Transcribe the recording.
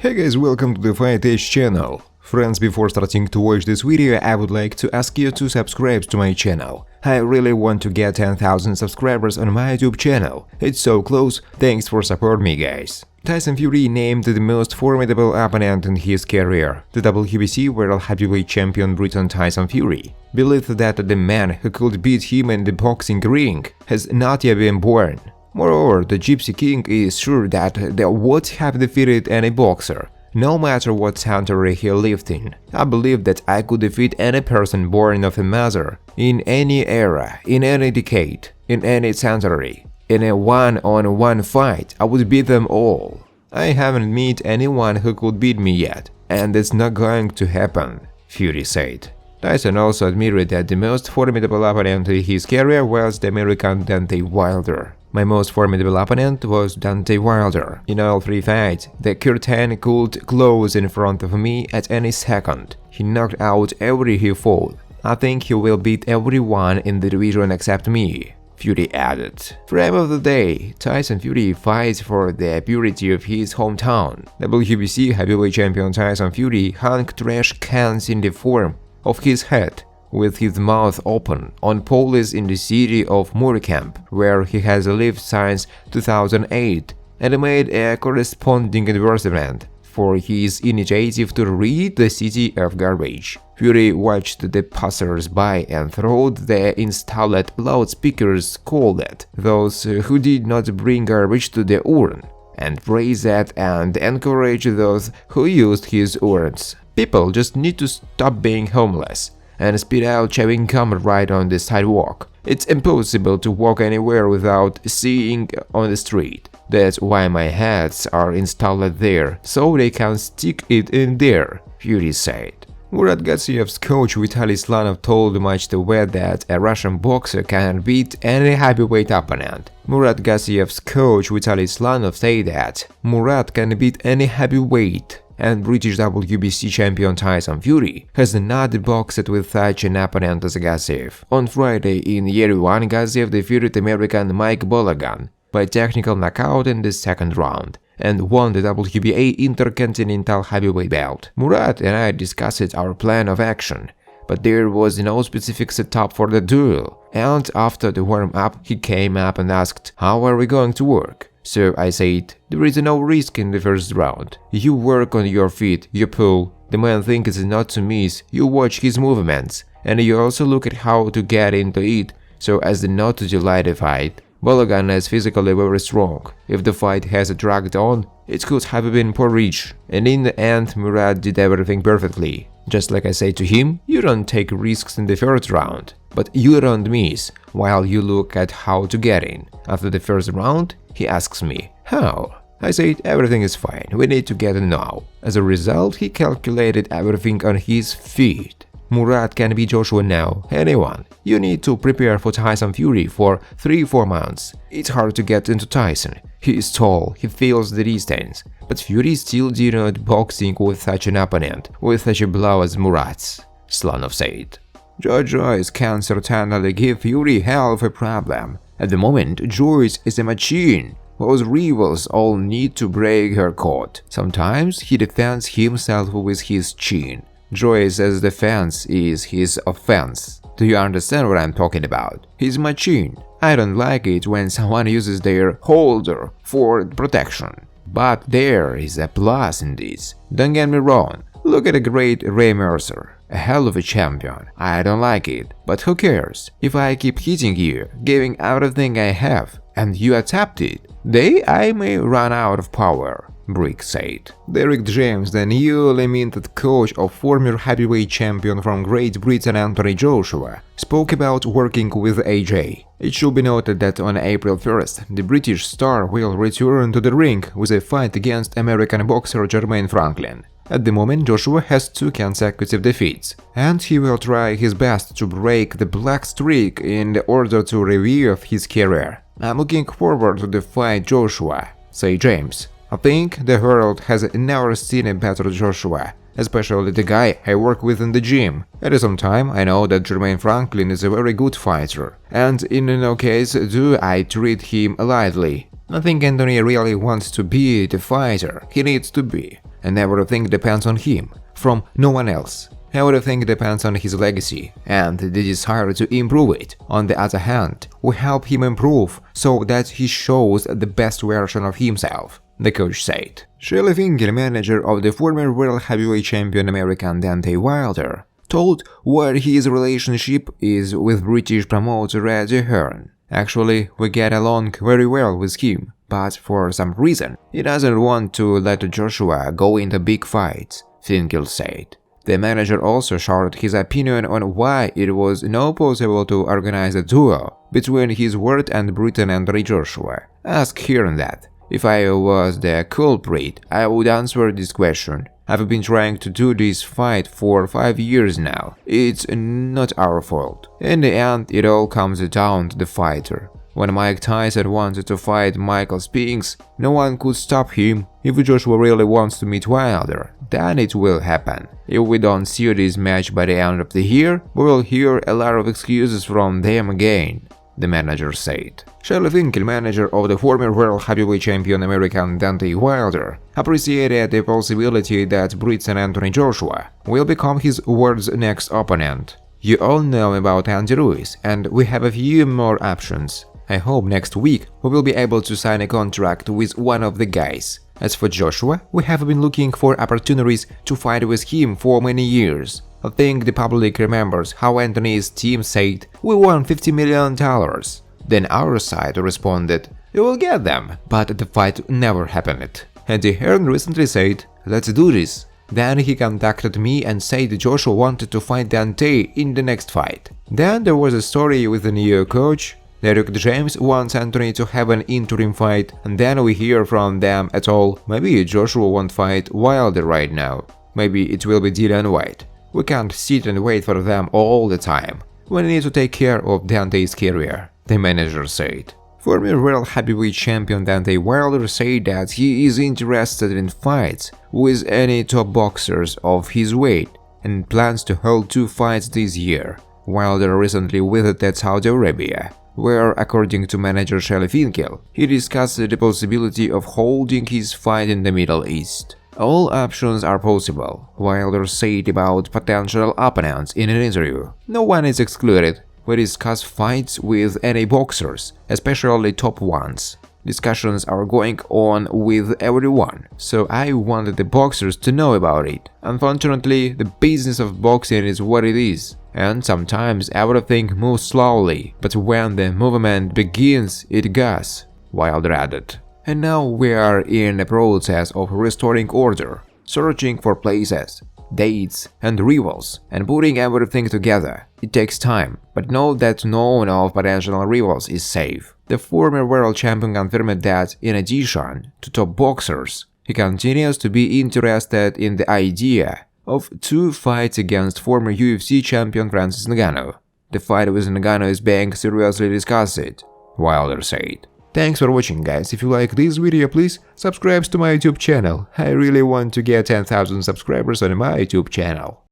Hey guys, welcome to the Fight Edge channel. Friends, before starting to watch this video, I would like to ask you to subscribe to my channel. I really want to get 10,000 subscribers on my YouTube channel. It's so close, thanks for supporting me guys. Tyson Fury named the most formidable opponent in his career, the WBC World Heavyweight Champion Briton Tyson Fury. Believed that the man who could beat him in the boxing ring has not yet been born. Moreover, the Gypsy King is sure that they would have defeated any boxer, no matter what century he lived in. I believe that I could defeat any person born of a mother, in any era, in any decade, in any century. In a one-on-one fight, I would beat them all. I haven't met anyone who could beat me yet, and it's not going to happen, Fury said. Tyson also admitted that the most formidable opponent in his career was the American Dante Wilder. My most formidable opponent was Dante Wilder. In all three fights, the curtain could close in front of me at any second. He knocked out every he fought. I think he will beat everyone in the division except me, Fury added. Frame of the day: Tyson Fury fights for the purity of his hometown. WBC heavyweight champion Tyson Fury hung trash cans in the form of his head, with his mouth open, on poles in the city of Morecambe, where he has lived since 2008, and made a corresponding advertisement for his initiative to rid the city of garbage. Fury watched the passers-by and through the installed loudspeakers called at those who did not bring garbage to the urn, and praised at and encouraged those who used his urns. People just need to stop being homeless and spit out chewing gum right on the sidewalk. It's impossible to walk anywhere without seeing on the street. That's why my hats are installed there, so they can stick it in there, Fury said. Murat Gaziev's coach Vitaly Slanov told Match the Vet that a Russian boxer can beat any heavyweight opponent. Murat Gaziev's coach Vitaly Slanov said that Murat can beat any heavyweight, and British WBC champion Tyson Fury has not boxed with such an opponent as Gaziev. On Friday in Yerevan, Gaziev defeated American Mike Bologan by technical knockout in the second round and won the WBA Intercontinental Heavyweight belt. Murat and I discussed our plan of action, but there was no specific setup for the duel, and after the warm-up he came up and asked, "How are we going to work?" So I said, "There is no risk in the first round. You work on your feet, you pull, the main thing is not to miss, you watch his movements, and you also look at how to get into it so as not to delay the fight." Bologan is physically very strong. If the fight has dragged on, it could have been porridge, and in the end Murat did everything perfectly. Just like I say to him, you don't take risks in the first round, but you don't miss while you look at how to get in. After the first round, he asks me, "How?" I said, "Everything is fine, we need to get in now." As a result, he calculated everything on his feet. Murat can be Joshua now, anyone. You need to prepare for Tyson Fury for 3-4 months. It's hard to get into Tyson. He is tall, he feels the distance, but Fury still did not boxing with such an opponent, with such a blow as Murat's, Slanov said. Joyce can certainly give Fury hell of a problem. At the moment, Joyce is a machine whose rivals all need to break her code. Sometimes he defends himself with his chin. Joyce's defense is his offense. Do you understand what I'm talking about? He's a machine. I don't like it when someone uses their holder for protection. But there is a plus in this. Don't get me wrong. Look at the great Ray Mercer, a hell of a champion. I don't like it, but who cares? If I keep hitting you, giving everything I have, and you accept it, then I may run out of power, Brick said. Derek James, the newly minted coach of former heavyweight champion from Great Britain Anthony Joshua, spoke about working with AJ. It should be noted that on April 1st, the British star will return to the ring with a fight against American boxer Jermaine Franklin. At the moment, Joshua has 2 consecutive defeats, and he will try his best to break the black streak in order to revive his career. I'm looking forward to the fight, Joshua, said James. I think the world has never seen a better Joshua, especially the guy I work with in the gym. At the same time, I know that Jermaine Franklin is a very good fighter, and in no case do I treat him lightly. I think Anthony really wants to be the fighter he needs to be. and everything depends on him, from no one else. Everything depends on his legacy and the desire to improve it. On the other hand, we help him improve so that he shows the best version of himself, the coach said. Shelly Finkel, manager of the former world heavyweight champion American Deontay Wilder, told where his relationship is with British promoter Eddie Hearn. Actually, we get along very well with him, but for some reason, he doesn't want to let Joshua go into big fights, Finkel said. The manager also shared his opinion on why it was not possible to organize a duel between his word and Briton and Joshua. Ask Hearn that. If I was the culprit, I would answer this question. I've been trying to do this fight for 5 years now. It's not our fault. In the end, it all comes down to the fighter. When Mike Tyson wanted to fight Michael Spinks, no one could stop him. If Joshua really wants to meet Wilder, then it will happen. If we don't see this match by the end of the year, we will hear a lot of excuses from them again, the manager said. Shelly Finkel, manager of the former world heavyweight champion American Dante Wilder, appreciated the possibility that Briton Anthony Joshua will become his world's next opponent. You all know about Andy Ruiz, and we have a few more options. I hope next week we will be able to sign a contract with one of the guys. As for Joshua, we have been looking for opportunities to fight with him for many years. I think the public remembers how Anthony's team said, "We won $50 million." Then our side responded, "You will get them," but the fight never happened. Eddie Hearn recently said, "Let's do this." Then he contacted me and said Joshua wanted to fight Dante in the next fight. Then there was a story with the new coach. Derek James wants Anthony to have an interim fight, and then we hear from them at all. Maybe Joshua won't fight Wilder right now. Maybe it will be Dillian Whyte. We can't sit and wait for them all the time. We need to take care of Dante's career, the manager said. Former world heavyweight champion Dante Wilder said that he is interested in fights with any top boxers of his weight and plans to hold 2 fights this year. Wilder recently visited Saudi Arabia, where, according to manager Shelly Finkel, he discussed the possibility of holding his fight in the Middle East. All options are possible, Wilder said about potential opponents in an interview. No one is excluded. We discuss fights with any boxers, especially top ones. Discussions are going on with everyone, so I wanted the boxers to know about it. Unfortunately, the business of boxing is what it is, and sometimes everything moves slowly, but when the movement begins, it goes, Wilder added. And now we are in the process of restoring order, searching for places, dates, and rivals, and putting everything together. It takes time, but know that none of potential rivals is safe. The former world champion confirmed that, in addition to top boxers, he continues to be interested in the idea of 2 fights against former UFC champion Francis Ngannou. The fight with Ngannou is being seriously discussed, Wilder said. Thanks for watching, guys. If you like this video, please subscribe to my YouTube channel. I really want to get 10,000 subscribers on my YouTube channel.